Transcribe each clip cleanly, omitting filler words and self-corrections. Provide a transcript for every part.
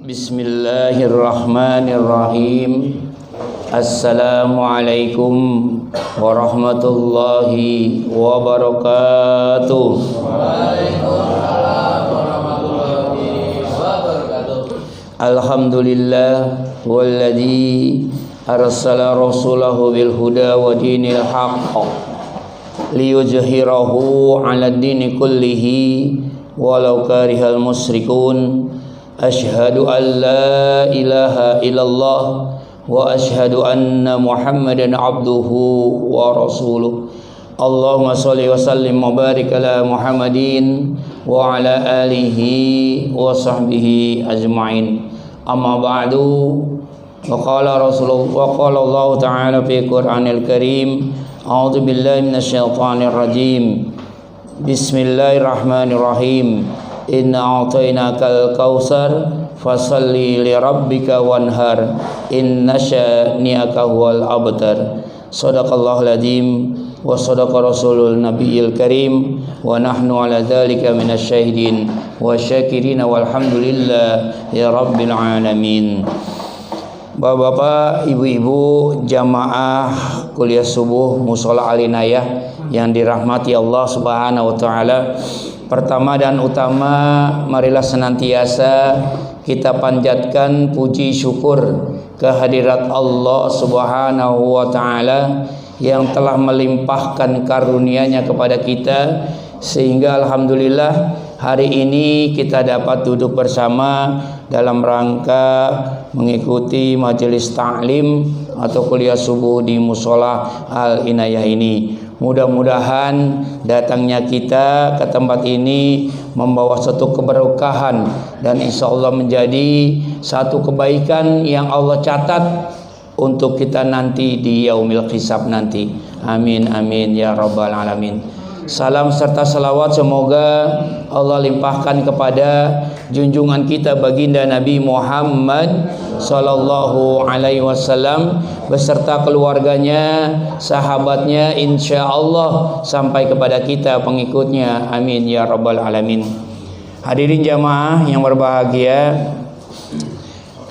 Bismillahirrahmanirrahim. Assalamualaikum warahmatullahi wabarakatuh. Waalaikumsalam warahmatullahi wabarakatuh. Alhamdulillah walladzi arsala rasulahu bil huda wa dinil haqq liyuzhirahu 'ala ad-dini kullihi walau karihal musyrikun. Asyhadu an la ilaha illallah wa asyhadu anna Muhammadan abduhu wa rasuluh. Allahumma shalli wa sallim wa barik ala Muhammadin wa ala alihi wa sahbihi ajma'in. Amma ba'du. Wa qala Allah ta'ala fi Qur'anil Karim. A'udzu billahi minasyaitonir rajim. Bismillahirrahmanirrahim. Inna a'tainakal kautsar fasalli li rabbika wanhar inna syani'aka huwal abtar. Shadaqallahul adzim wa shadaqa rasulul nabiyil karim wa nahnu ala dzalika minasyahidin wa syakirin walhamdulillah ya rabbil alamin. Bapak-bapak, ibu-ibu, jamaah kuliah subuh Mushola Al-Inayah yang dirahmati Allah Subhanahu wa taala. Pertama dan utama, marilah senantiasa kita panjatkan puji syukur kehadirat Allah Subhanahu wa taala yang telah melimpahkan karunia-Nya kepada kita sehingga alhamdulillah hari ini kita dapat duduk bersama dalam rangka mengikuti majelis ta'lim atau kuliah subuh di Mushola Al-Inayah ini. Mudah-mudahan datangnya kita ke tempat ini membawa satu keberkahan dan insya Allah menjadi satu kebaikan yang Allah catat untuk kita nanti di yaumil hisab nanti. Amin amin ya rabbal alamin. Salam serta salawat semoga Allah limpahkan kepada junjungan kita baginda Nabi Muhammad sallallahu alaihi wasallam beserta keluarganya, sahabatnya, insya Allah sampai kepada kita pengikutnya. Amin ya rabbal alamin. Hadirin jamaah yang berbahagia,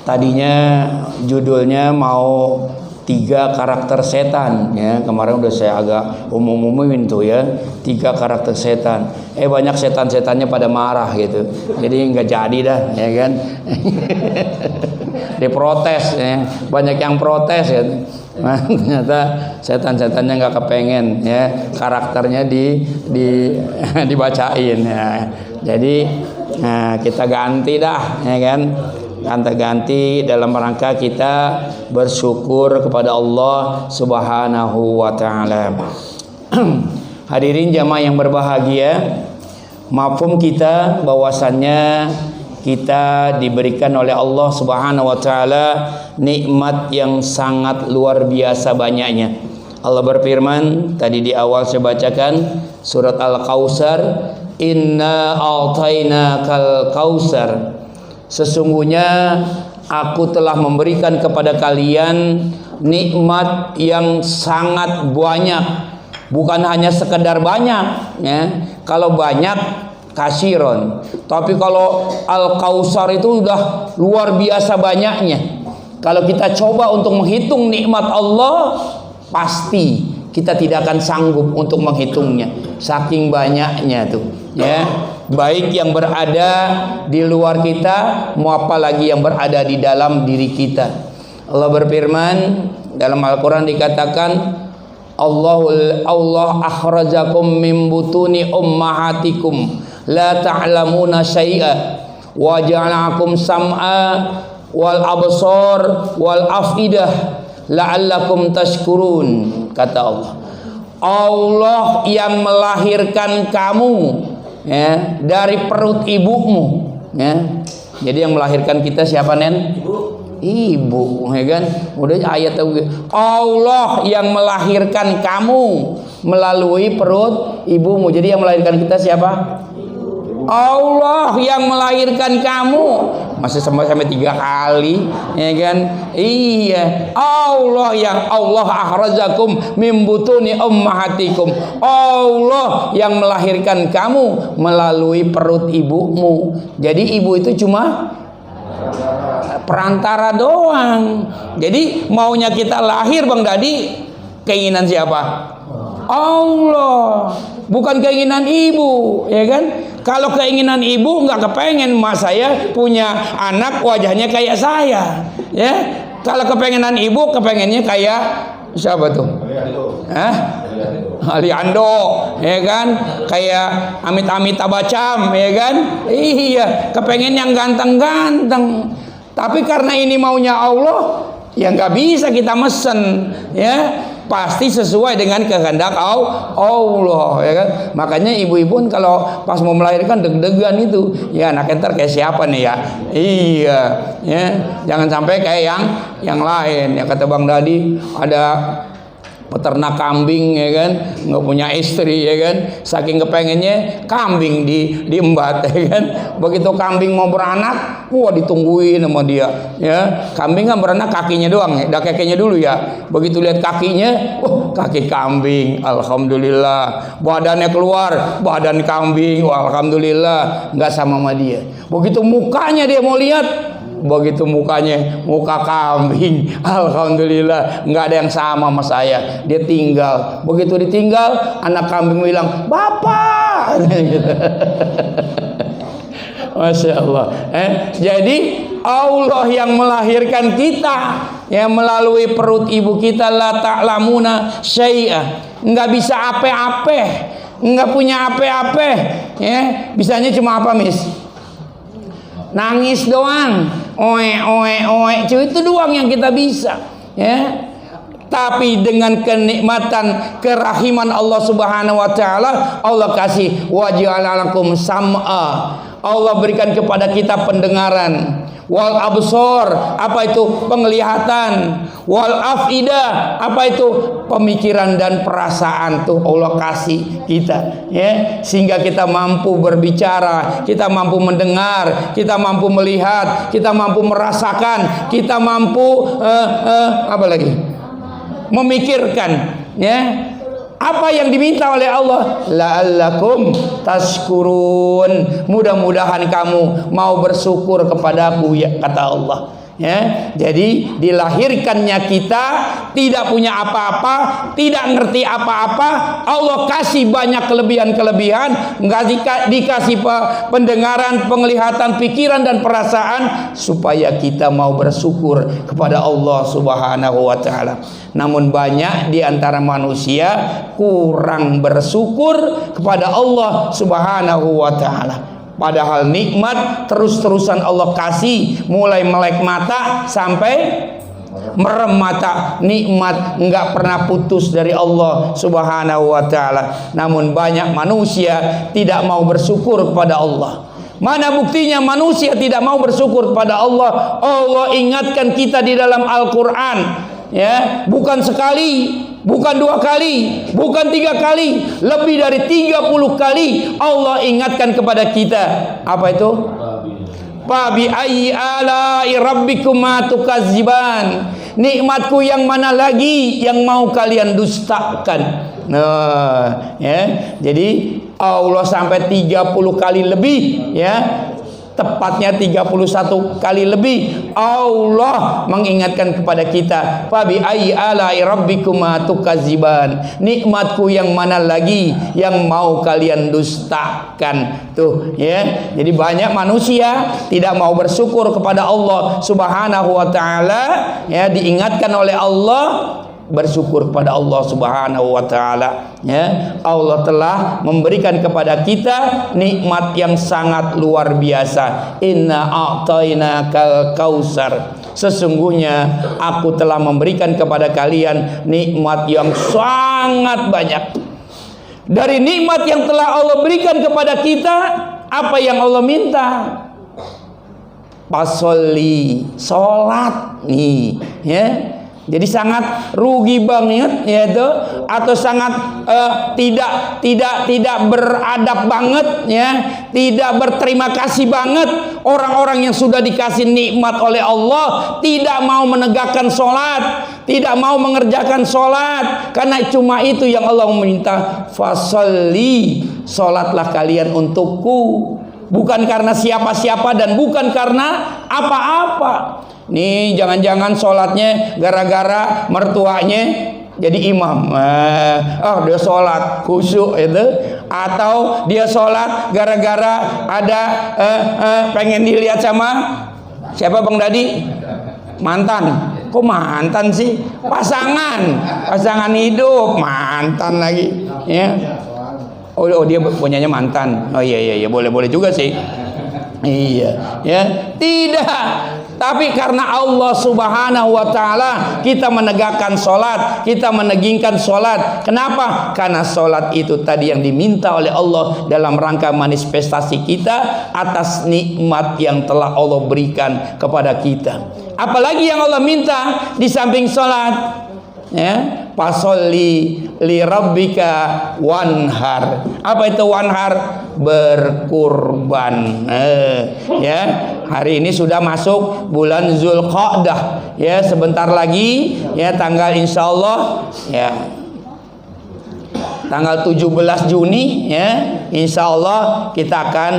tadinya judulnya mau 3 karakter setan ya. Kemarin udah saya agak umum-umumin tuh ya, 3 karakter setan. Banyak setan-setannya pada marah gitu. Jadi nggak jadi dah ya kan. Diprotes ya. Banyak yang protes ya. Nah, ternyata setan-setannya nggak kepengen ya karakternya dibacain ya. Jadi kita ganti dah ya kan. Ganti dalam rangka kita bersyukur kepada Allah Subhanahu wa taala. Hadirin jamaah yang berbahagia, mafhum kita bahwasannya kita diberikan oleh Allah Subhanahu wa taala nikmat yang sangat luar biasa banyaknya. Allah berfirman, tadi di awal saya bacakan surat Al-Kautsar, inna a'tainakal kautsar. Sesungguhnya aku telah memberikan kepada kalian nikmat yang sangat banyak. Bukan hanya sekedar banyak ya. Kalau banyak kasiron, tapi kalau Al-Kautsar itu udah luar biasa banyaknya. Kalau kita coba untuk menghitung nikmat Allah, pasti kita tidak akan sanggup untuk menghitungnya. Saking banyaknya tuh ya. Baik yang berada di luar kita, mau apalagi yang berada di dalam diri kita. Allah berfirman dalam Al-Quran dikatakan, Allah akhrajakum min butuni ummahatikum la ta'lamuna syai'a wa ja'alakum sam'a wal absar wal afidah la'allakum tashkurun. Kata Allah, Allah yang melahirkan kamu ya dari perut ibumu ya. Jadi yang melahirkan kita siapa nen? Ibu ya kan. Udah ayat tahu. Allah yang melahirkan kamu melalui perut ibumu. Jadi yang melahirkan kita siapa? Allah yang melahirkan kamu. Masih sampai 3 kali ya kan. Iya, Allah yang Allah akhrajakum min butuni ummahatikum. Allah yang melahirkan kamu melalui perut ibumu. Jadi ibu itu cuma Perantara doang. Jadi maunya kita lahir Bang Dadi, keinginan siapa? Allah, bukan keinginan ibu, ya kan? Kalau keinginan ibu nggak kepengen emak saya punya anak wajahnya kayak saya, ya. Kalau kepengenan ibu kepengennya kayak siapa tuh? Aliando, ya kan? Kayak Amit Tabacam, ya kan? Iya, kepengen yang ganteng-ganteng. Tapi karena ini maunya Allah, ya nggak bisa kita mesen, ya. Pasti sesuai dengan kehendak Allah, ya kan? Makanya ibu-ibu kalau pas mau melahirkan deg-degan itu, ya anak entar kayak siapa nih ya? Iya, ya. Jangan sampai kayak yang lain. Ya kata Bang Dadi, ada peternak kambing, ya kan, nggak punya istri, ya kan, saking kepengennya kambing diembat, ya kan. Begitu kambing mau beranak, wah ditungguin sama dia, ya. Kambing kan beranak kakinya doang, ya, kakinya dulu ya. Begitu lihat kakinya, kaki kambing, alhamdulillah. Badannya keluar, badan kambing, wah, alhamdulillah, nggak sama dia. Begitu mukanya dia mau lihat, begitu mukanya muka kambing, alhamdulillah nggak ada yang sama saya. Dia tinggal, begitu ditinggal anak kambing bilang bapak. Masya Allah. Jadi Allah yang melahirkan kita, yang melalui perut ibu kita, la ta'lamuna syai'a, nggak bisa apa-apa, nggak punya apa-apa, ya. Bisanya cuma apa, Miss? Nangis doang, oe, itu doang yang kita bisa, ya. Tapi dengan kenikmatan kerahiman Allah Subhanahu wa taala, Allah kasih waja'alakum sam'a. Allah berikan kepada kita pendengaran, wal absor, apa itu? Penglihatan, wal afida, apa itu? Pemikiran dan perasaan, tuh Allah kasih kita, ya, sehingga kita mampu berbicara, kita mampu mendengar, kita mampu melihat, kita mampu merasakan, kita mampu apa lagi? Memikirkan, ya. Apa yang diminta oleh Allah? La'allakum tashkurun. Mudah-mudahan kamu mau bersyukur kepadaku, ya, kata Allah. Ya, jadi dilahirkannya kita tidak punya apa-apa, tidak ngerti apa-apa. Allah kasih banyak kelebihan-kelebihan, dikasih pendengaran, penglihatan, pikiran dan perasaan supaya kita mau bersyukur kepada Allah Subhanahu wa taala. Namun banyak di antara manusia kurang bersyukur kepada Allah Subhanahu wa taala. Padahal nikmat terus-terusan Allah kasih, mulai melek mata sampai merem mata. Nikmat enggak pernah putus dari Allah Subhanahu wa taala. Namun banyak manusia tidak mau bersyukur kepada Allah. Mana buktinya manusia tidak mau bersyukur kepada Allah? Allah ingatkan kita di dalam Al-Quran, ya, bukan sekali, bukan 2 kali, bukan 3 kali, lebih dari 30 kali Allah ingatkan kepada kita. Apa itu? Fa bi ayyi ala'i rabbikuma tukazziban. Nikmatku yang mana lagi yang mau kalian dustakan? Nah, ya. Jadi Allah sampai 30 kali lebih, ya. Tepatnya 31 kali lebih Allah mengingatkan kepada kita, fa bi ayyi ala'i rabbikuma tukazziban. Nikmatku yang mana lagi yang mau kalian dustakan? Tuh, ya. Jadi banyak manusia tidak mau bersyukur kepada Allah Subhanahu wa taala, ya, diingatkan oleh Allah bersyukur kepada Allah Subhanahu wa taala, ya. Allah telah memberikan kepada kita nikmat yang sangat luar biasa. Inna a'tainakal kausar. Sesungguhnya aku telah memberikan kepada kalian nikmat yang sangat banyak. Dari nikmat yang telah Allah berikan kepada kita, apa yang Allah minta? Pasolli, salat nih, ya. Jadi sangat rugi banget, ya itu, atau sangat tidak beradab banget, ya, tidak berterima kasih banget orang-orang yang sudah dikasih nikmat oleh Allah tidak mau menegakkan sholat, tidak mau mengerjakan sholat, karena cuma itu yang Allah meminta. Fasolli, sholatlah kalian untukku. bukan karena siapa-siapa dan bukan karena apa-apa. Nih jangan-jangan sholatnya gara-gara mertuanya jadi imam. Dia sholat khusyuk itu, atau dia sholat gara-gara ada pengen dilihat sama siapa Bang Dadi? Mantan. Kok mantan sih? Pasangan hidup, mantan lagi. Ya. Oh dia punyanya mantan. Oh iya boleh juga sih. Iya, ya. Tidak. Tapi karena Allah Subhanahu wa taala kita menegakkan salat, kita menegingkan salat. Kenapa? Karena salat itu tadi yang diminta oleh Allah dalam rangka manifestasi kita atas nikmat yang telah Allah berikan kepada kita. Apalagi yang Allah minta di samping salat? Ya, fasolli li rabbika wanhar. Apa itu wanhar? Berkurban. Ya, hari ini sudah masuk bulan Zulqa'dah. Ya, sebentar lagi ya tanggal insyaallah ya tanggal 17 Juni ya insyaallah kita akan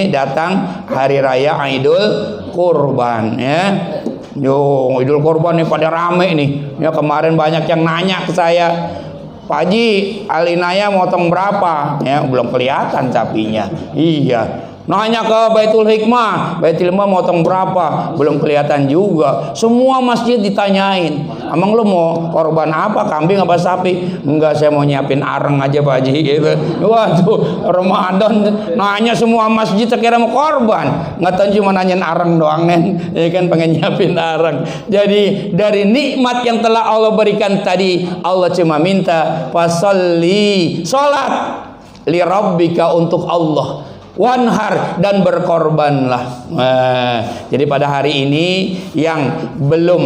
datang hari raya Idul Kurban ya. Idul Kurban nih pada rame nih. Ya kemarin banyak yang nanya ke saya, Pak Haji, Alinaya motong berapa? Ya belum kelihatan sapinya. Iya. Nanya ke Baitul Hikmah motong berapa? Belum kelihatan juga. Semua masjid ditanyain, emang lu mau korban apa? Kambing apa sapi? Enggak, saya mau nyiapin areng aja Pak Haji gitu. Waduh, Ramadan nanya semua masjid sekira mau korban. Nggak tahu cuma nanyain areng doang nen. Ya kan pengen nyiapin areng. Jadi dari nikmat yang telah Allah berikan tadi, Allah cuma minta fasolli, salat li rabbika untuk Allah, wanhar dan berkorbanlah. Jadi pada hari ini yang belum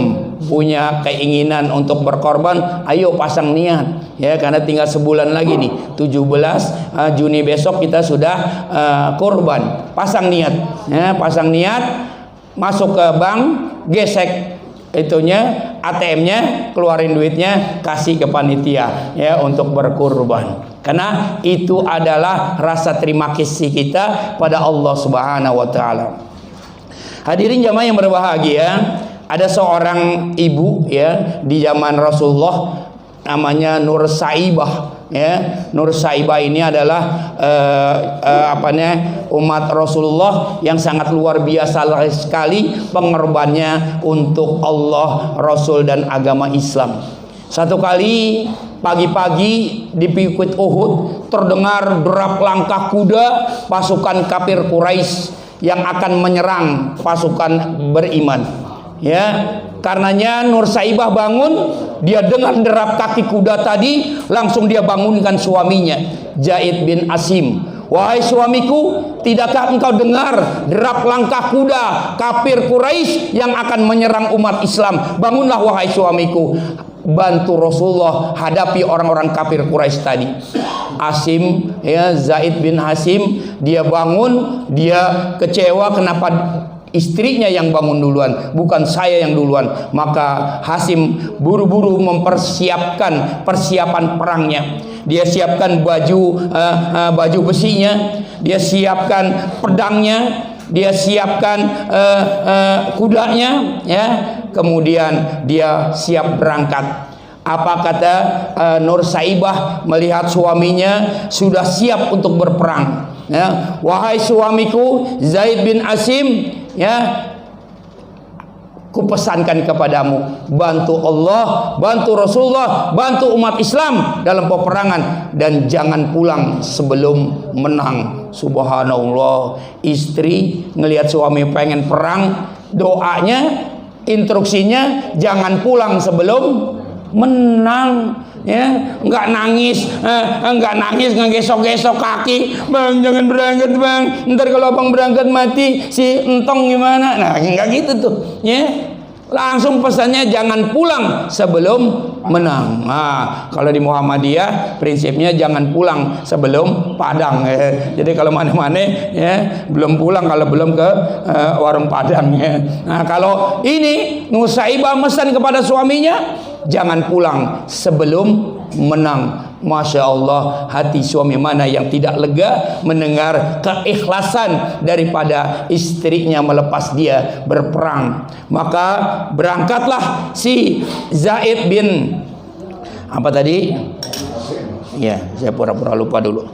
punya keinginan untuk berkorban, ayo pasang niat ya, karena tinggal sebulan lagi nih, 17 Juni besok kita sudah kurban. Pasang niat ya, pasang niat, masuk ke bank, gesek itunya ATM-nya, keluarin duitnya, kasih ke panitia ya untuk berkurban. Karena itu adalah rasa terima kasih kita pada Allah Subhanahu wa taala. Hadirin jamaah yang berbahagia, ada seorang ibu ya di zaman Rasulullah namanya Nur Saibah ya. Nur Saibah ini adalah umat Rasulullah yang sangat luar biasa sekali pengorbanannya untuk Allah, Rasul dan agama Islam. Satu kali pagi-pagi di Bukit Uhud terdengar derap langkah kuda pasukan kafir Quraisy yang akan menyerang pasukan beriman. Ya, karenanya Nur Saibah bangun, dia dengar derap kaki kuda tadi, langsung dia bangunkan suaminya, Zaid bin Asim. Wahai suamiku, tidakkah engkau dengar derap langkah kuda kafir Quraisy yang akan menyerang umat Islam? Bangunlah wahai suamiku, bantu Rasulullah hadapi orang-orang kafir Quraisy tadi. Asim ya, Zaid bin Asim, dia bangun, dia kecewa kenapa istrinya yang bangun duluan, bukan saya yang duluan. Maka Hasim buru-buru mempersiapkan persiapan perangnya. Dia siapkan baju besinya, dia siapkan pedangnya, dia siapkan kudanya ya. Kemudian dia siap berangkat. Apa kata Nur Saibah melihat suaminya sudah siap untuk berperang ya. Wahai suamiku Zaid bin Asim ya, kupesankan kepadamu, bantu Allah, bantu Rasulullah, bantu umat Islam dalam peperangan, dan jangan pulang sebelum menang. Subhanallah, istri ngelihat suami pengen perang, doanya, instruksinya jangan pulang sebelum menang ya. Enggak nangis, ngegesok-gesok kaki, bang jangan berangkat bang, ntar kalau abang berangkat mati si entong gimana. Nah enggak gitu tuh ya, langsung pesannya jangan pulang sebelum menang. Nah kalau di Muhammadiyah prinsipnya jangan pulang sebelum padang ya. Jadi kalau mana-mana ya belum pulang kalau belum ke warung padang ya. Nah kalau ini Nusaibah mesan kepada suaminya, jangan pulang sebelum menang. Masya Allah, hati suami mana yang tidak lega mendengar keikhlasan daripada istrinya melepas dia berperang. Maka berangkatlah si Zaid bin apa tadi? Ya, saya pura-pura lupa dulu.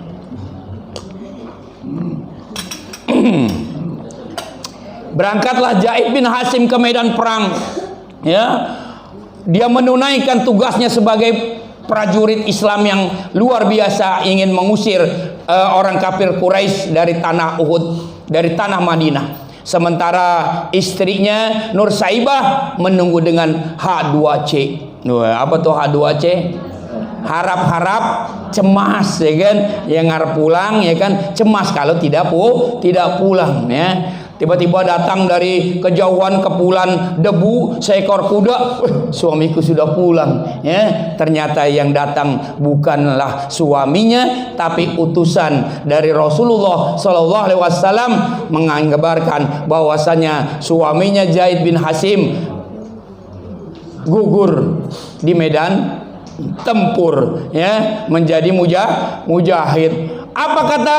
Berangkatlah Zaid bin Hasim ke medan perang. Ya, dia menunaikan tugasnya sebagai prajurit Islam yang luar biasa, ingin mengusir orang kafir Quraisy dari tanah Uhud, dari tanah Madinah. Sementara istrinya Nur Saibah menunggu dengan H2C. Apa tuh H2C? Harap-harap, cemas, ya kan? Yang ngarep pulang, ya kan? Cemas kalau tidak pulang, ya. Tiba-tiba datang dari kejauhan kepulan debu seekor kuda. Suamiku sudah pulang, ya. Ternyata yang datang bukanlah suaminya, tapi utusan dari Rasulullah Sallallahu Alaihi Wasallam mengabarkan bahwasanya suaminya Zaid bin Hasim gugur di medan tempur, ya, menjadi mujahid. Apa kata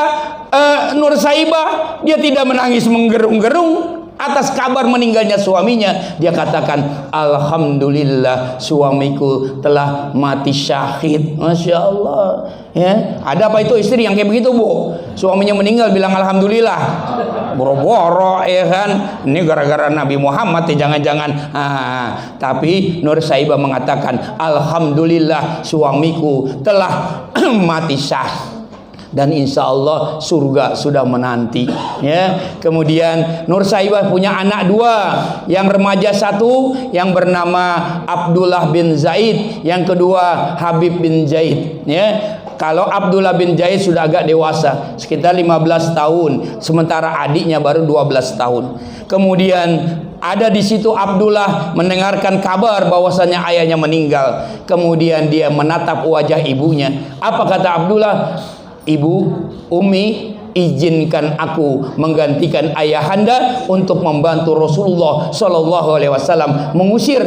Nur Saibah? Dia tidak menangis menggerung-gerung atas kabar meninggalnya suaminya. Dia katakan, alhamdulillah suamiku telah mati syahid. Masya Allah, ya. Ada apa itu istri yang kayak begitu, Bu? Suaminya meninggal bilang alhamdulillah, boro-boro, ya kan? Ini gara-gara Nabi Muhammad ya, jangan-jangan. Tapi Nur Saibah mengatakan, alhamdulillah suamiku telah mati syahid, dan insya Allah surga sudah menanti, ya. Kemudian Nur Saibah punya anak dua, yang remaja satu yang bernama Abdullah bin Zaid, yang kedua Habib bin Zaid, ya. Kalau Abdullah bin Zaid sudah agak dewasa, sekitar 15 tahun, sementara adiknya baru 12 tahun. Kemudian ada di situ Abdullah mendengarkan kabar bahwasanya ayahnya meninggal. Kemudian dia menatap wajah ibunya. Apa kata Abdullah? Ibu, Umi, izinkan aku menggantikan ayahanda untuk membantu Rasulullah Shallallahu Alaihi Wasallam mengusir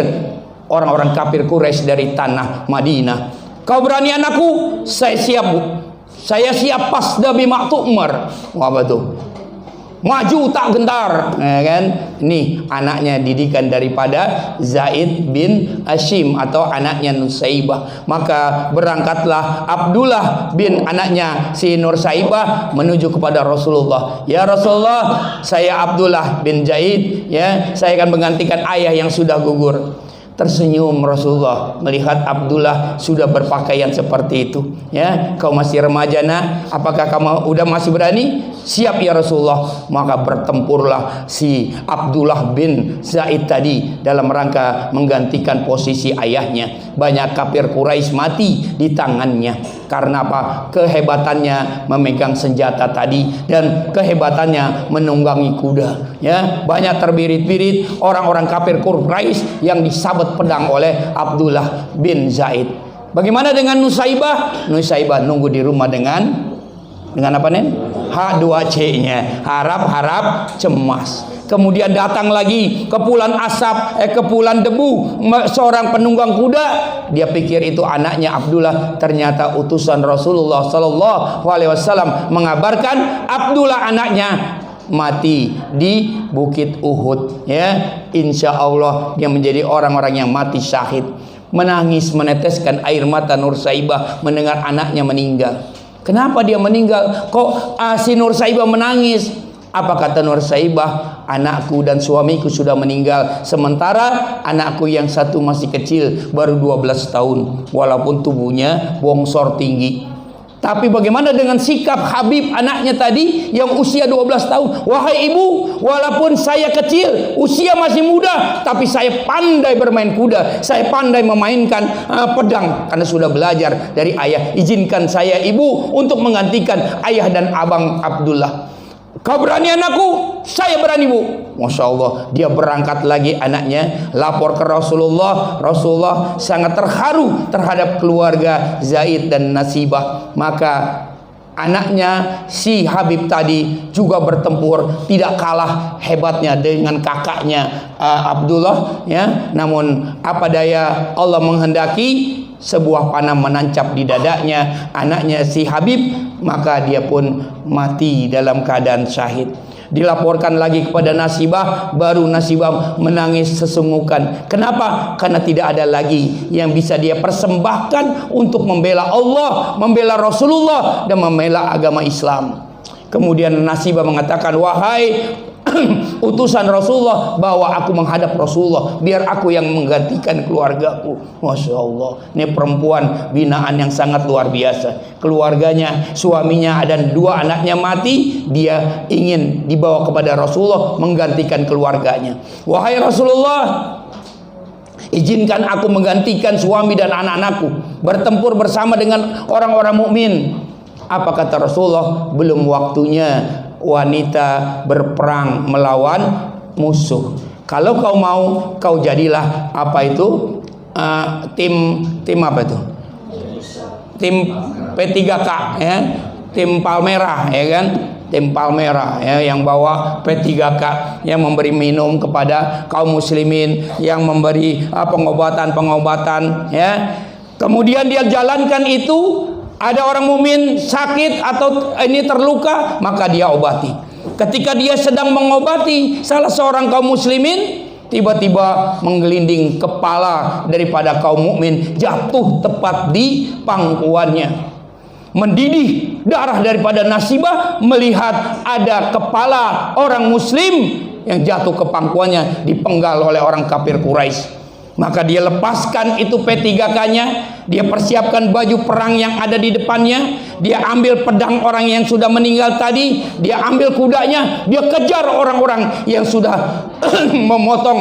orang-orang kafir Quraisy dari tanah Madinah. Kau berani anakku? Saya siap, Bu. Saya siap pasda bima tu'mar. Apa tuh? Maju tak gentar, ya kan? Ini anaknya didikan daripada Zaid bin Hasim atau anaknya Nur Saibah. Maka berangkatlah Abdullah bin anaknya si Nur Saibah menuju kepada Rasulullah. Ya Rasulullah, saya Abdullah bin Zaid, ya, saya akan menggantikan ayah yang sudah gugur. Tersenyum Rasulullah melihat Abdullah sudah berpakaian seperti itu, ya. Kau masih remaja, nak, apakah kamu udah masih berani? Siap ya Rasulullah. Maka bertempurlah si Abdullah bin Zaid tadi dalam rangka menggantikan posisi ayahnya. Banyak kafir Quraisy mati di tangannya. Karena apa? Kehebatannya memegang senjata tadi dan kehebatannya menunggangi kuda, ya. Banyak terbirit-birit orang-orang kafir Quraisy yang disabet pedang oleh Abdullah bin Zaid. Bagaimana dengan Nusaibah? Nusaibah nunggu di rumah dengan apa nih? H2C-nya, harap-harap, cemas. Kemudian datang lagi kepulan asap, kepulan debu, seorang penunggang kuda. Dia pikir itu anaknya Abdullah, ternyata utusan Rasulullah Sallallahu Alaihi Wasallam mengabarkan Abdullah anaknya mati di Bukit Uhud, ya. Insya Allah dia menjadi orang-orang yang mati syahid. Menangis meneteskan air mata Nur Saibah mendengar anaknya meninggal. Kenapa dia meninggal? Kok si Nur Saibah menangis? Apa kata Nur Saibah? Anakku dan suamiku sudah meninggal, sementara anakku yang satu masih kecil, baru 12 tahun, walaupun tubuhnya bongsor tinggi. Tapi bagaimana dengan sikap Habib anaknya tadi yang usia 12 tahun? Wahai ibu, walaupun saya kecil, usia masih muda, tapi saya pandai bermain kuda, saya pandai memainkan pedang karena sudah belajar dari ayah. Izinkan saya ibu untuk menggantikan ayah dan abang Abdullah. Kau berani anakku? Saya berani, Bu. Masya Allah, dia berangkat lagi anaknya, lapor ke Rasulullah. Rasulullah sangat terharu terhadap keluarga Zaid dan Nasibah. Maka anaknya si Habib tadi juga bertempur, tidak kalah hebatnya dengan kakaknya Abdullah, ya. Namun apa daya, Allah menghendaki sebuah panah menancap di dadanya anaknya si Habib, maka dia pun mati dalam keadaan syahid. Dilaporkan lagi kepada Nasibah, baru Nasibah menangis sesungguhkan. Kenapa? Karena tidak ada lagi yang bisa dia persembahkan untuk membela Allah, membela Rasulullah, dan membela agama Islam. Kemudian Nasibah mengatakan, wahai utusan Rasulullah, bawa aku menghadap Rasulullah, biar aku yang menggantikan keluargaku. Masya Allah, ini perempuan binaan yang sangat luar biasa. Keluarganya, suaminya dan 2 anaknya mati, dia ingin dibawa kepada Rasulullah menggantikan keluarganya. Wahai Rasulullah, izinkan aku menggantikan suami dan anak-anakku, bertempur bersama dengan orang-orang mukmin. Apa kata Rasulullah? Belum waktunya wanita berperang melawan musuh. Kalau kau mau, kau jadilah apa itu, tim apa itu? Tim P3K, ya, tim Palmerah, ya kan? Tim Palmerah, ya, yang bawa P3K, yang memberi minum kepada kaum muslimin, yang memberi pengobatan, ya. Kemudian dia jalankan itu. Ada orang mukmin sakit atau ini terluka, maka dia obati. Ketika dia sedang mengobati salah seorang kaum muslimin, tiba-tiba menggelinding kepala daripada kaum mukmin jatuh tepat di pangkuannya. Mendidih darah daripada Nasibah melihat ada kepala orang muslim yang jatuh ke pangkuannya, dipenggal oleh orang kafir Quraisy. Maka dia lepaskan itu P3K-nya, dia persiapkan baju perang yang ada di depannya, dia ambil pedang orang yang sudah meninggal tadi, dia ambil kudanya, dia kejar orang-orang yang sudah memotong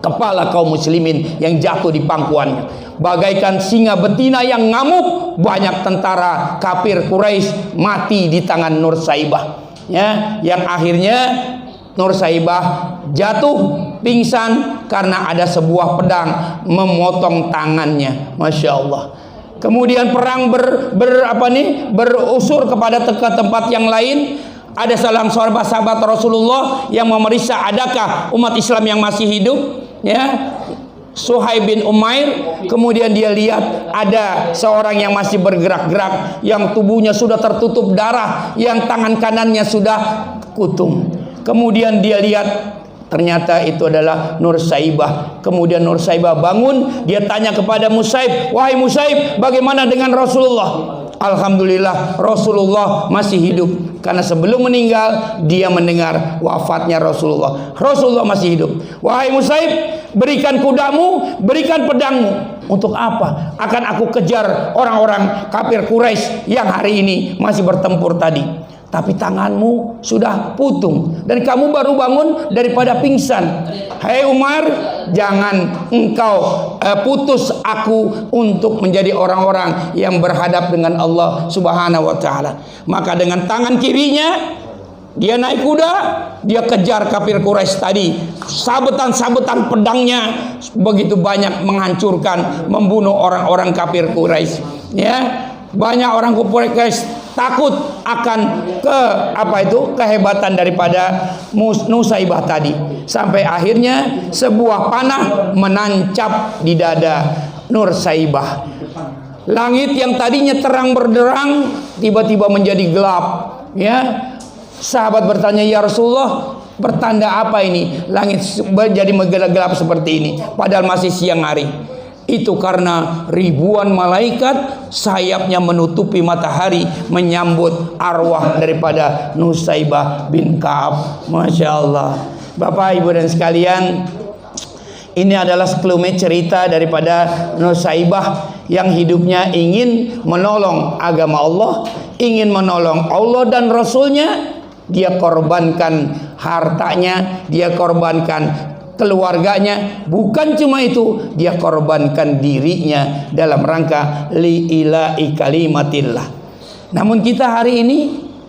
kepala kaum muslimin yang jatuh di pangkuannya. Bagaikan singa betina yang ngamuk, banyak tentara kafir Quraisy mati di tangan Nursaibah, ya, yang akhirnya Nursaibah jatuh pingsan karena ada sebuah pedang memotong tangannya. Masya Allah. Kemudian perang berusur kepada tempat yang lain. Ada sahabat Rasulullah yang memeriksa adakah umat Islam yang masih hidup, ya. Suhaib bin Umair, kemudian dia lihat ada seorang yang masih bergerak-gerak, yang tubuhnya sudah tertutup darah, yang tangan kanannya sudah kutung. Kemudian dia lihat ternyata itu adalah Nursaibah. Kemudian Nursaibah bangun, dia tanya kepada Musaib, wahai Musaib, bagaimana dengan Rasulullah? Alhamdulillah Rasulullah masih hidup, karena sebelum meninggal dia mendengar wafatnya Rasulullah. Rasulullah masih hidup. Wahai Musaib, berikan kudamu, berikan pedangmu. Untuk apa? Akan aku kejar orang-orang kafir Quraisy yang hari ini masih bertempur tadi. Tapi tanganmu sudah putung dan kamu baru bangun daripada pingsan. Hai Umar, jangan engkau putus aku untuk menjadi orang-orang yang berhadap dengan Allah Subhanahu wa taala. Maka dengan tangan kirinya dia naik kuda, dia kejar kafir Quraisy tadi. Sabetan-sabetan pedangnya begitu banyak menghancurkan, membunuh orang-orang kafir Quraisy. Ya, banyak orang Quraisy takut akan kehebatan daripada Nursaibah tadi, sampai akhirnya sebuah panah menancap di dada Nursaibah. Langit yang tadinya terang benderang tiba-tiba menjadi gelap, ya. Sahabat bertanya, ya Rasulullah, pertanda apa ini? Langit menjadi gelap seperti ini padahal masih siang hari. Itu karena ribuan malaikat sayapnya menutupi matahari menyambut arwah daripada Nursaibah bin Ka'ab. Masya Allah. Bapak Ibu dan sekalian, ini adalah sekelumit cerita daripada Nursaibah yang hidupnya ingin menolong agama Allah, ingin menolong Allah dan Rasulnya. Dia korbankan hartanya, dia korbankan keluarganya, bukan cuma itu, dia korbankan dirinya dalam rangka li'ila'i kalimatillah. Namun kita hari ini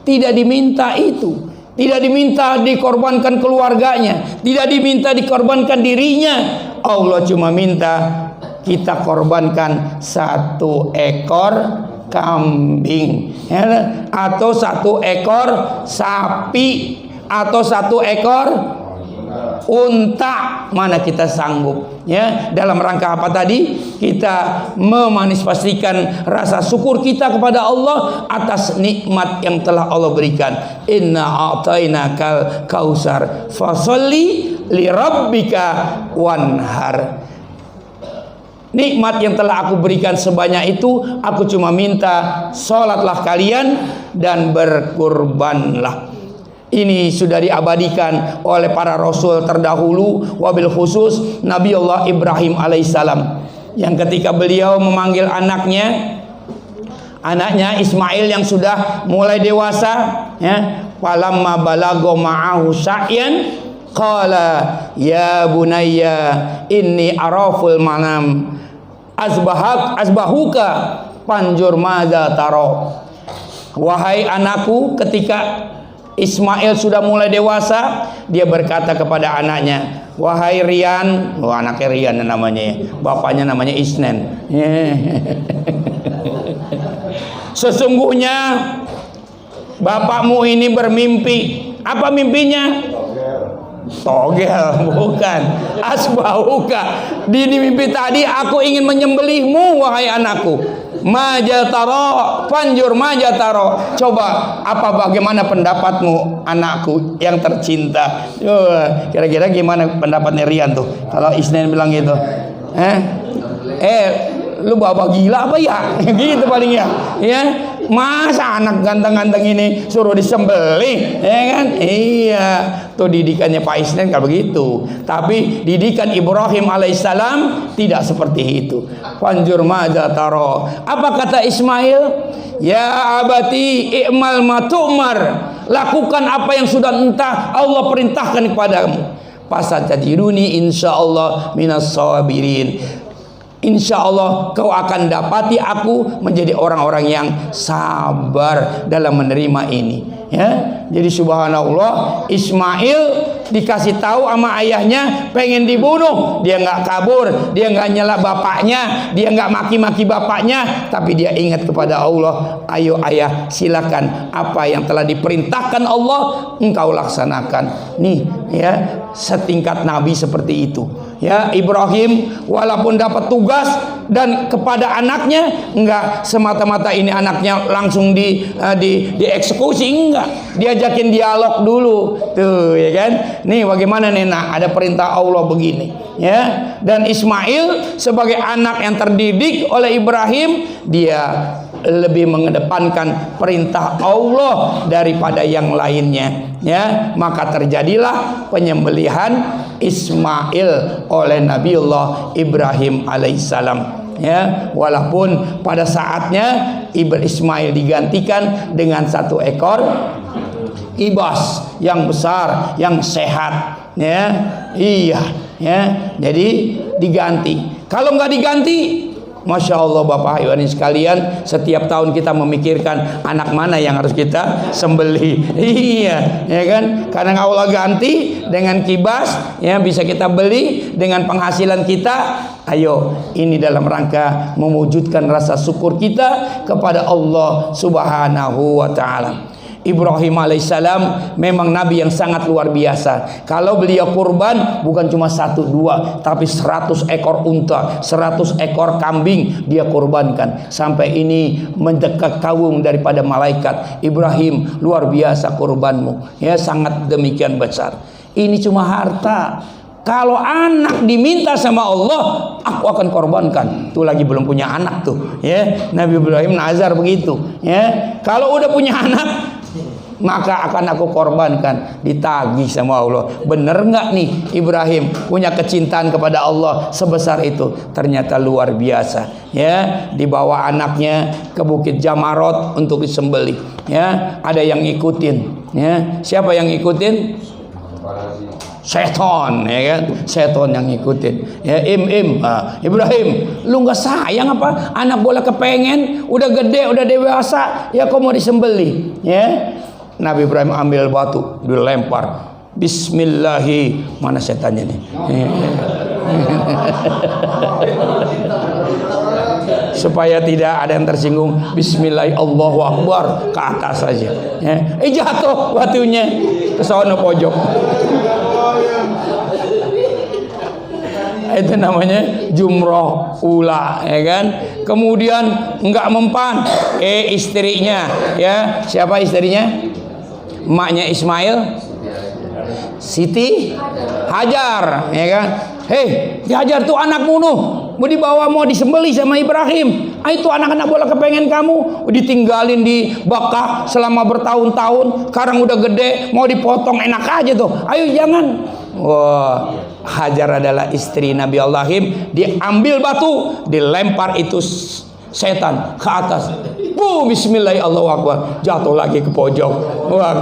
tidak diminta itu, tidak diminta dikorbankan keluarganya, tidak diminta dikorbankan dirinya. Allah cuma minta kita korbankan 1 ekor kambing, ya, atau 1 ekor sapi, atau 1 ekor unta, mana kita sanggup, ya. Dalam rangka apa tadi? Kita memanifestasikan rasa syukur kita kepada Allah atas nikmat yang telah Allah berikan. Inna a'tainakal kausar fasholli li rabbika wanhar. Nikmat yang telah aku berikan sebanyak itu, aku cuma minta sholatlah kalian dan berkurbanlah. Ini sudah diabadikan oleh para rasul terdahulu, wabil khusus Nabi Allah Ibrahim alaihissalam, yang ketika beliau memanggil anaknya Ismail yang sudah mulai dewasa, ya, falamma balago ma'ahu sa'yan qala ya bunayya inni araful manam azbahuka panjur madza taro. Wahai anakku, ketika Ismail sudah mulai dewasa, dia berkata kepada anaknya, wahai Rian, anaknya Rian namanya, bapaknya namanya Isnen. Sesungguhnya bapakmu ini bermimpi. Apa mimpinya? Togel, bukan. Asbahuka. Di mimpi tadi aku ingin menyembelihmu, wahai anakku. Majataro, panjur majataro. Coba bagaimana pendapatmu, anakku yang tercinta? Kira-kira gimana pendapatnya Rian tuh kalau Isnen bilang gitu? Lu bawa gila apa ya? Gitu paling ya. Masa anak ganteng-ganteng ini suruh disembelih, ya kan? Iya, tuh didikannya Pak Isnen kalau begitu. Tapi didikan Ibrahim alaihissalam tidak seperti itu. Panjur madza taro. Apa kata Ismail? Ya abati i'mal ma tu'mar. Lakukan apa yang sudah entah Allah perintahkan kepadamu. Fasatajiduni insyaallah minas sabirin. Insya Allah kau akan dapati aku menjadi orang-orang yang sabar dalam menerima ini, ya. Jadi subhanallah, Ismail dikasih tahu sama ayahnya pengen dibunuh, dia nggak kabur, dia nggak nyela bapaknya, dia nggak maki-maki bapaknya, tapi dia ingat kepada Allah. Ayo ayah, silakan apa yang telah diperintahkan Allah engkau laksanakan. Nih, ya, setingkat Nabi seperti itu. Ya, Ibrahim walaupun dapat tugas dan kepada anaknya, enggak semata-mata ini anaknya langsung dieksekusi, enggak. Diajakin dialog dulu. Tuh, ya kan? Nih bagaimana nih, nak, ada perintah Allah begini, ya. Dan Ismail sebagai anak yang terdidik oleh Ibrahim, dia lebih mengedepankan perintah Allah daripada yang lainnya, ya. Maka terjadilah penyembelihan Ismail oleh Nabiullah Ibrahim alaihissalam, ya. Walaupun pada saatnya Ismail digantikan dengan 1 ekor kibas yang besar, yang sehat, ya. Iya, ya. Jadi diganti. Kalau nggak diganti, Masya Allah Bapak Ibu sekalian, setiap tahun kita memikirkan anak mana yang harus kita sembelih. Iya, ya kan? Karena Allah ganti dengan kibas, ya, bisa kita beli dengan penghasilan kita. Ayo, ini dalam rangka mewujudkan rasa syukur kita kepada Allah Subhanahu wa taala. Ibrahim alaihissalam memang nabi yang sangat luar biasa. Kalau beliau kurban bukan cuma 1-2, tapi 100 ekor unta, 100 ekor kambing dia kurbankan. Sampai ini mendekat kawung daripada malaikat. Ibrahim, luar biasa kurbanmu, ya, sangat demikian besar. Ini cuma harta. Kalau anak diminta sama Allah, aku akan korbankan. Tuh lagi belum punya anak tuh, ya. Nabi Ibrahim nazar begitu, ya. Kalau udah punya anak, maka akan aku korbankan. Ditagih sama Allah. Bener nggak nih Ibrahim punya kecintaan kepada Allah sebesar itu? Ternyata luar biasa, ya. Dibawa anaknya ke Bukit Jamarot untuk disembelih, ya. Ada yang ngikutin, ya. Siapa yang ngikutin? Seton, ya kan? Seton yang ngikutin, ya. Ibrahim, lu nggak sayang apa? Anak bola kepengen, udah gede, udah dewasa, ya kok mau disembelih, ya. Nabi Ibrahim ambil batu, dilempar. Bismillahi, mana setannya nih? supaya tidak ada yang tersinggung. Bismillahirrahmanirrahim, Allahu Akbar, ke atas saja. Ya. Jatuh batunya ke sono pojok. Itu namanya jumroh ula, ya kan. Kemudian enggak mempan, istrinya, ya, siapa istrinya? Emaknya Ismail, Siti Hajar, ya kan. Hei, Hajar tuh anakmu nuh, mau dibawa, mau disembelih sama Ibrahim. Itu anak-anak bola kepengen kamu, ditinggalin di Bakah selama bertahun-tahun. Sekarang udah gede, mau dipotong enak aja tuh. Ayo jangan. Wah, Hajar adalah istri Nabi Ibrahim. Diambil batu, dilempar itu setan ke atas. Bismillahirrahmanirrahim, Allahu Akbar. Jatuh lagi ke pojok. Wah,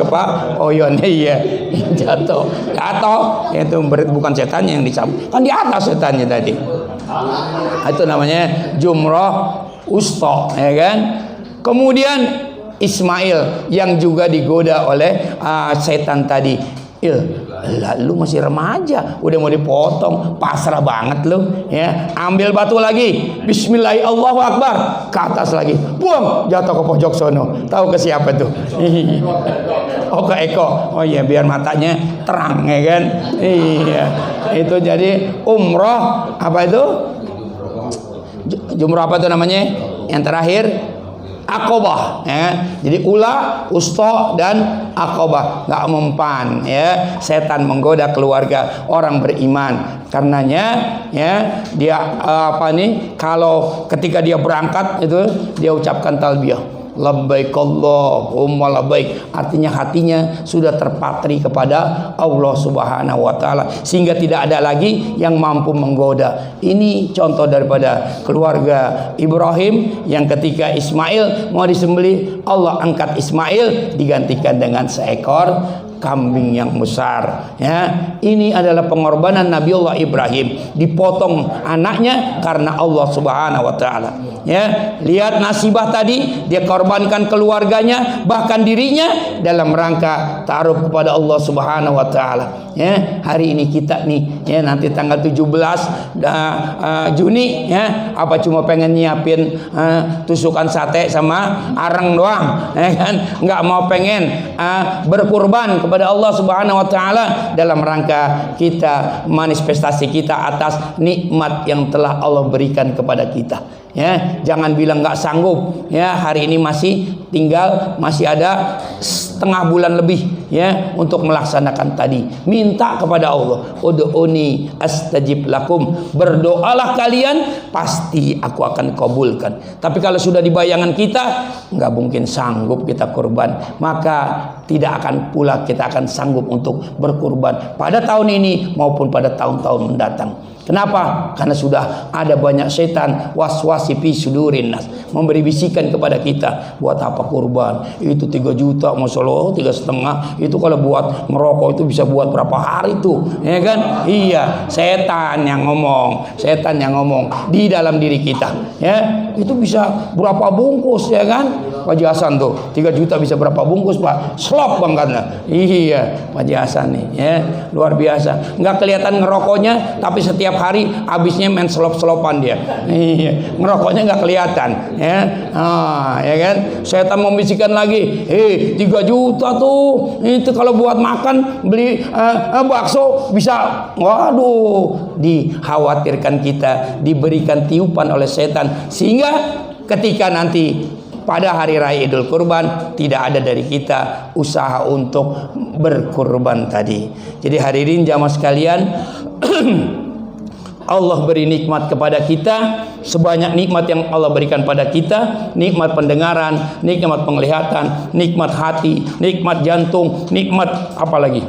oh iya, jatuh. Itu bukan setannya yang dicabut, kan di atas setannya tadi. Itu namanya jumroh usta, ya kan. Kemudian Ismail yang juga digoda oleh setan tadi. Lu masih remaja, udah mau dipotong, pasrah banget lu, ya. Ambil batu lagi, Bismillahirrahmanirrahim, Allahu Akbar, ke atas lagi, buang, jatuh ke pojok sono. Tahu ke siapa tuh? Oh, ke Eko. Oh iya, biar matanya terang, ya kan. Iya, itu jadi umroh apa itu? Jumroh apa itu namanya? Yang terakhir Aqobah, ya. Jadi ula, usta dan Aqobah, nggak mempan, ya. Setan menggoda keluarga orang beriman. Karenanya, ya, dia kalau ketika dia berangkat itu dia ucapkan talbiyah. Labbaik Allahumma labbaik, artinya hatinya sudah terpatri kepada Allah Subhanahu wa taala sehingga tidak ada lagi yang mampu menggoda. Ini contoh daripada keluarga Ibrahim yang ketika Ismail mau disembelih, Allah angkat Ismail digantikan dengan seekor kambing yang besar, ya. Ini adalah pengorbanan Nabiullah Ibrahim, dipotong anaknya karena Allah Subhanahu wa taala, ya. Lihat nasibah tadi, dia korbankan keluarganya bahkan dirinya dalam rangka ta'aruf kepada Allah Subhanahu wa taala, ya. Hari ini kita nih, ya, nanti tanggal 17 Juni, ya, apa cuma pengen nyiapin tusukan sate sama areng doang, ya kan? Nggak mau pengen berkurban kepada Allah Subhanahu wa taala dalam rangka kita manifestasi kita atas nikmat yang telah Allah berikan kepada kita, ya. Jangan bilang nggak sanggup, ya. Hari ini masih ada setengah bulan lebih, ya, untuk melaksanakan tadi. Minta kepada Allah, ud'uni astajib lakum, berdoalah kalian pasti aku akan kabulkan. Tapi kalau sudah di bayangan kita nggak mungkin sanggup kita kurban, maka tidak akan pula kita akan sanggup untuk berkurban pada tahun ini maupun pada tahun-tahun mendatang. Kenapa? Karena sudah ada banyak setan waswasi fi sudurin nas, memberi bisikan kepada kita, buat apa kurban? Itu 3 juta, Masya Allah, 3,5. Itu kalau buat merokok itu bisa buat berapa hari tuh, ya kan? Iya, setan yang ngomong di dalam diri kita, ya. Itu bisa berapa bungkus, ya kan? Pak Haji Hasan tuh 3 juta bisa berapa bungkus, Pak? Slop bangetnya. Iya, Pak Haji Hasan nih, ya, luar biasa. Nggak kelihatan ngerokoknya, tapi setiap hari habisnya main selop-selopan dia. Iya, ngerokoknya nggak kelihatan, ya. Ya kan? Setan membisikkan lagi, 3 juta tuh, itu kalau buat makan beli bakso bisa, waduh, dikhawatirkan kita diberikan tiupan oleh setan sehingga ketika nanti pada hari raya Idul Kurban tidak ada dari kita usaha untuk berkurban tadi. Jadi hadirin jamaah sekalian, Allah beri nikmat kepada kita sebanyak nikmat yang Allah berikan pada kita, nikmat pendengaran, nikmat penglihatan, nikmat hati, nikmat jantung, nikmat apa lagi?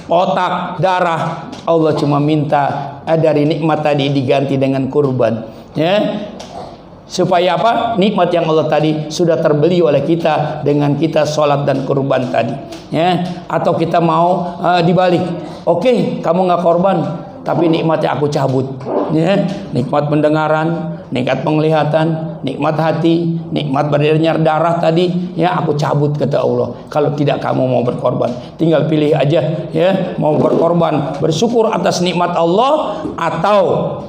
Otak, darah. Allah cuma minta dari nikmat tadi diganti dengan kurban, ya. Supaya apa? Nikmat yang Allah tadi sudah terbeli oleh kita dengan kita sholat dan kurban tadi, ya. Atau kita mau dibalik, oke, kamu nggak korban, tapi nikmatnya aku cabut. ya, nikmat pendengaran, nikmat penglihatan, nikmat hati, nikmat beredarnya darah tadi, ya aku cabut kata Allah. Kalau tidak kamu mau berkorban, tinggal pilih aja ya, mau berkorban bersyukur atas nikmat Allah atau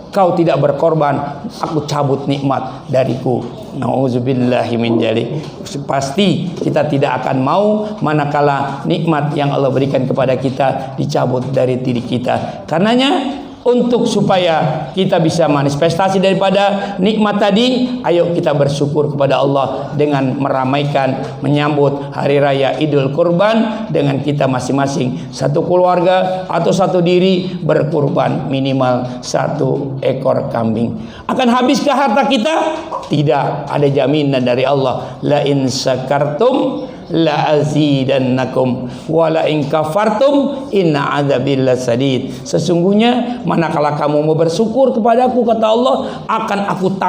kau tidak berkorban, aku cabut nikmat dariku. Nauzubillahi min dzalik. Pasti kita tidak akan mau manakala nikmat yang Allah berikan kepada kita dicabut dari diri kita. Karenanya untuk supaya kita bisa manifestasi daripada nikmat tadi, ayo kita bersyukur kepada Allah dengan meramaikan menyambut hari raya Idul Kurban dengan kita masing-masing, satu keluarga atau satu diri berkurban minimal 1 ekor kambing. Akan habiskah harta kita? Tidak, ada jaminan dari Allah. La in syakartum la azidannakum wa la in kafartum inna adzabil lasadid. Sesungguhnya manakala kamu mau bersyukur kepadaku kata Allah, akan aku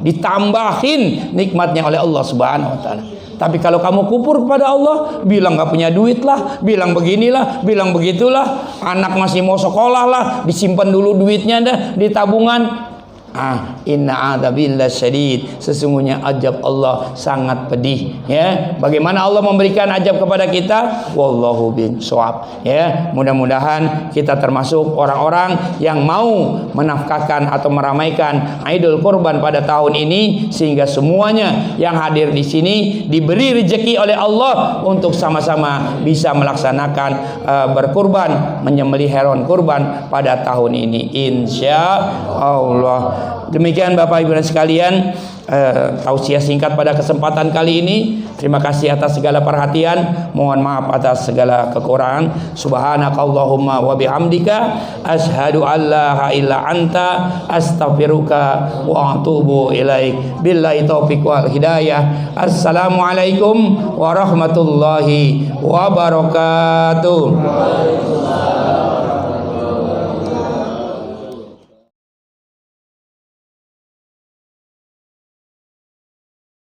ditambahin nikmatnya oleh Allah Subhanahu wa taala. Tapi kalau kamu kufur kepada Allah, bilang gak punya duit lah, bilang beginilah, bilang begitulah, anak masih mau sekolah lah, disimpan dulu duitnya dah di tabungan. Inna adzabillahi syadid. Sesungguhnya azab Allah sangat pedih ya. Bagaimana Allah memberikan azab kepada kita? Wallahu bin shawab ya. Mudah-mudahan kita termasuk orang-orang yang mau menafkahkan atau meramaikan Idul Kurban pada tahun ini, sehingga semuanya yang hadir di sini diberi rezeki oleh Allah untuk sama-sama bisa melaksanakan berkurban, menyembelih hewan kurban pada tahun ini insya Allah. Demikian Bapak Ibu dan sekalian, tausiah singkat pada kesempatan kali ini. Terima kasih atas segala perhatian, mohon maaf atas segala kekurangan. Subhanakallahumma wa bihamdika asyhadu an la ilaha illa anta astaghfiruka wa atubu ilaik. Billahi taufiq wal hidayah. Assalamualaikum warahmatullahi wabarakatuh.